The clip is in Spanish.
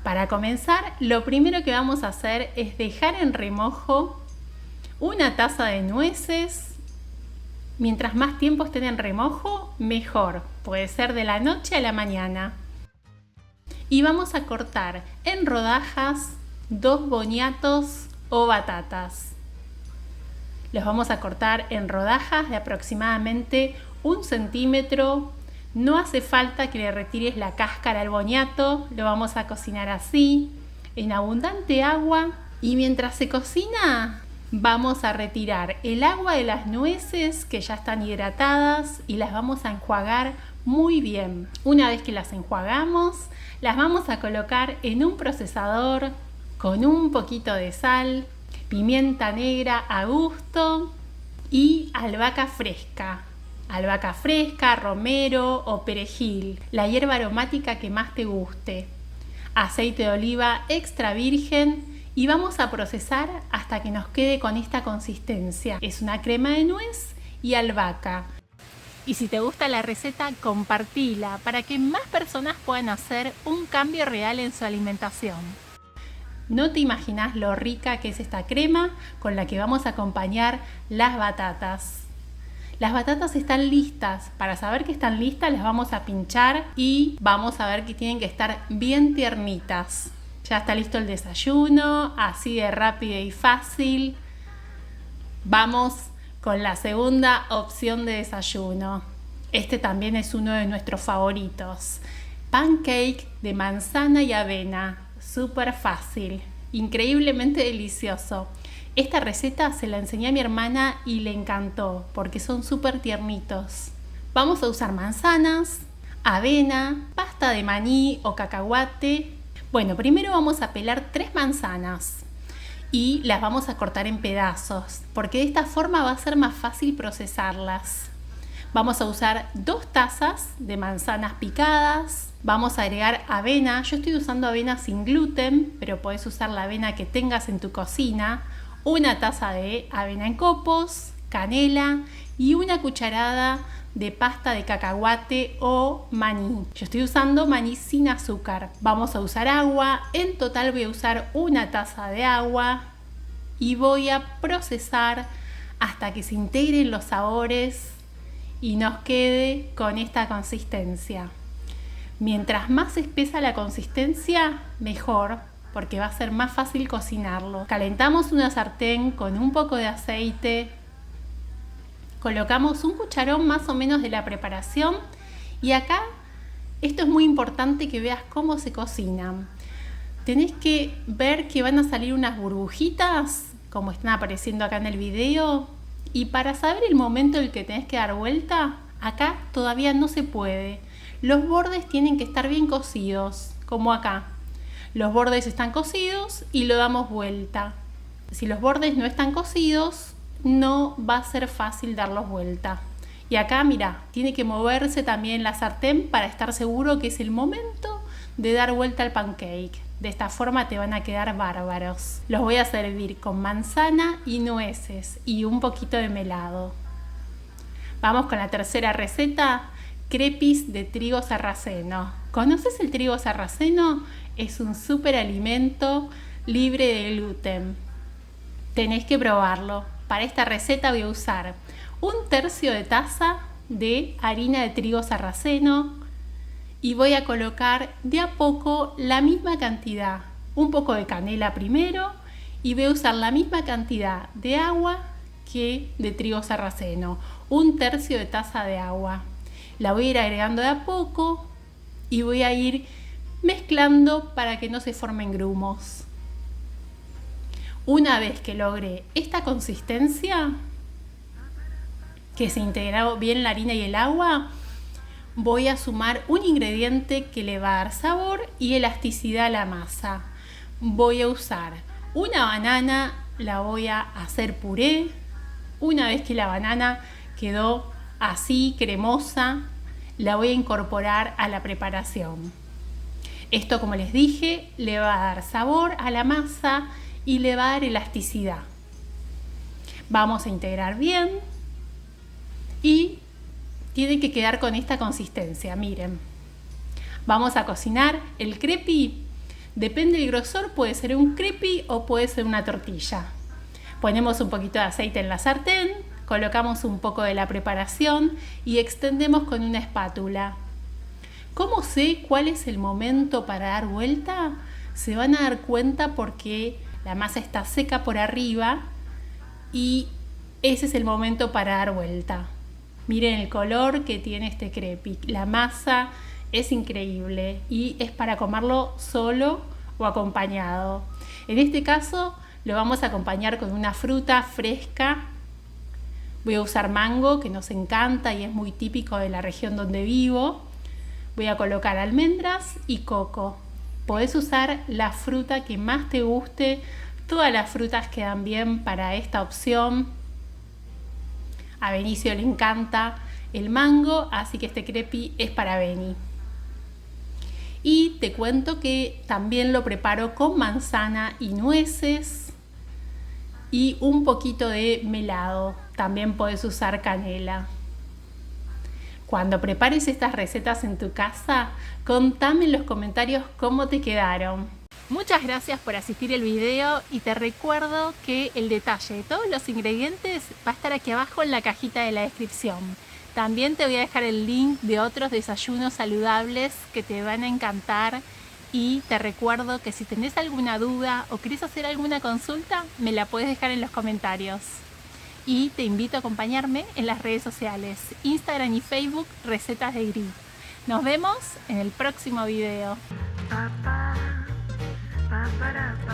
Para comenzar, lo primero que vamos a hacer es dejar en remojo una taza de nueces. Mientras más tiempo estén en remojo, mejor. Puede ser de la noche a la mañana. Y vamos a cortar en rodajas 2 boniatos o batatas. Los vamos a cortar en rodajas de aproximadamente 1 centímetro. No hace falta que le retires la cáscara al boniato, lo vamos a cocinar así, en abundante agua. Y mientras se cocina, vamos a retirar el agua de las nueces que ya están hidratadas y las vamos a enjuagar muy bien. Una vez que las enjuagamos, las vamos a colocar en un procesador con un poquito de sal, pimienta negra a gusto y albahaca fresca. Albahaca fresca, romero o perejil, la hierba aromática que más te guste. Aceite de oliva extra virgen y vamos a procesar hasta que nos quede con esta consistencia. Es una crema de nuez y albahaca. Y si te gusta la receta, compartila para que más personas puedan hacer un cambio real en su alimentación. No te imaginas lo rica que es esta crema con la que vamos a acompañar las batatas. Las batatas están listas. Para saber que están listas las vamos a pinchar y vamos a ver que tienen que estar bien tiernitas. Ya está listo el desayuno, así de rápido y fácil. Vamos con la segunda opción de desayuno. Este también es uno de nuestros favoritos. Pancake de manzana y avena. Súper fácil, increíblemente delicioso. Esta receta se la enseñé a mi hermana y le encantó porque son súper tiernitos. Vamos a usar manzanas, avena, pasta de maní o cacahuate. Bueno, primero vamos a pelar 3 manzanas y las vamos a cortar en pedazos porque de esta forma va a ser más fácil procesarlas. Vamos a usar 2 tazas de manzanas picadas. Vamos a agregar avena. Yo estoy usando avena sin gluten, pero podés usar la avena que tengas en tu cocina. 1 taza de avena en copos, canela y 1 cucharada de pasta de cacahuate o maní. Yo estoy usando maní sin azúcar. Vamos a usar agua. En total voy a usar 1 taza de agua y voy a procesar hasta que se integren los sabores y nos quede con esta consistencia. Mientras más espesa la consistencia, mejor, porque va a ser más fácil cocinarlo. Calentamos una sartén con un poco de aceite. Colocamos un cucharón más o menos de la preparación y acá esto es muy importante que veas cómo se cocinan. Tenés que ver que van a salir unas burbujitas como están apareciendo acá en el video y para saber el momento en el que tenés que dar vuelta, acá todavía no se puede. Los bordes tienen que estar bien cocidos, como acá. Los bordes están cocidos y lo damos vuelta. Si los bordes no están cocidos, no va a ser fácil darlos vuelta. Y acá, mira, tiene que moverse también la sartén para estar seguro que es el momento de dar vuelta al pancake. De esta forma te van a quedar bárbaros. Los voy a servir con manzana y nueces y un poquito de melado. Vamos con la tercera receta, crepes de trigo sarraceno. ¿Conoces el trigo sarraceno? Es un súper alimento libre de gluten. Tenés que probarlo. Para esta receta voy a usar 1/3 de taza de harina de trigo sarraceno y voy a colocar de a poco la misma cantidad. Un poco de canela primero y voy a usar la misma cantidad de agua que de trigo sarraceno. 1/3 de taza de agua. La voy a ir agregando de a poco y voy a ir mezclando para que no se formen grumos. Una vez que logre esta consistencia, que se integró bien la harina y el agua, voy a sumar un ingrediente que le va a dar sabor y elasticidad a la masa. Voy a usar una banana, la voy a hacer puré. Una vez que la banana quedó así cremosa, la voy a incorporar a la preparación. Esto, como les dije, le va a dar sabor a la masa y le va a dar elasticidad. Vamos a integrar bien y tiene que quedar con esta consistencia. Miren, vamos a cocinar el crepe Depende del grosor, puede ser un crepe o puede ser una tortilla. Ponemos un poquito de aceite en la sartén, colocamos un poco de la preparación y extendemos con una espátula. ¿Cómo sé cuál es el momento para dar vuelta? Se van a dar cuenta porque la masa está seca por arriba y ese es el momento para dar vuelta. Miren el color que tiene este crepe. La masa es increíble y es para comerlo solo o acompañado. En este caso lo vamos a acompañar con una fruta fresca. Voy a usar mango, que nos encanta y es muy típico de la región donde vivo. Voy a colocar almendras y coco. Podés usar la fruta que más te guste. Todas las frutas quedan bien para esta opción. A Benicio le encanta el mango, así que este crepe es para Beni. Y te cuento que también lo preparo con manzana y nueces y un poquito de melado. También puedes usar canela. Cuando prepares estas recetas en tu casa, contame en los comentarios cómo te quedaron. Muchas gracias por asistir al video y te recuerdo que el detalle de todos los ingredientes va a estar aquí abajo en la cajita de la descripción. También te voy a dejar el link de otros desayunos saludables que te van a encantar y te recuerdo que si tenés alguna duda o querés hacer alguna consulta, me la puedes dejar en los comentarios. Y te invito a acompañarme en las redes sociales, Instagram y Facebook, Recetas de Gris. Nos vemos en el próximo video. Pa, pa, pa, pa, pa.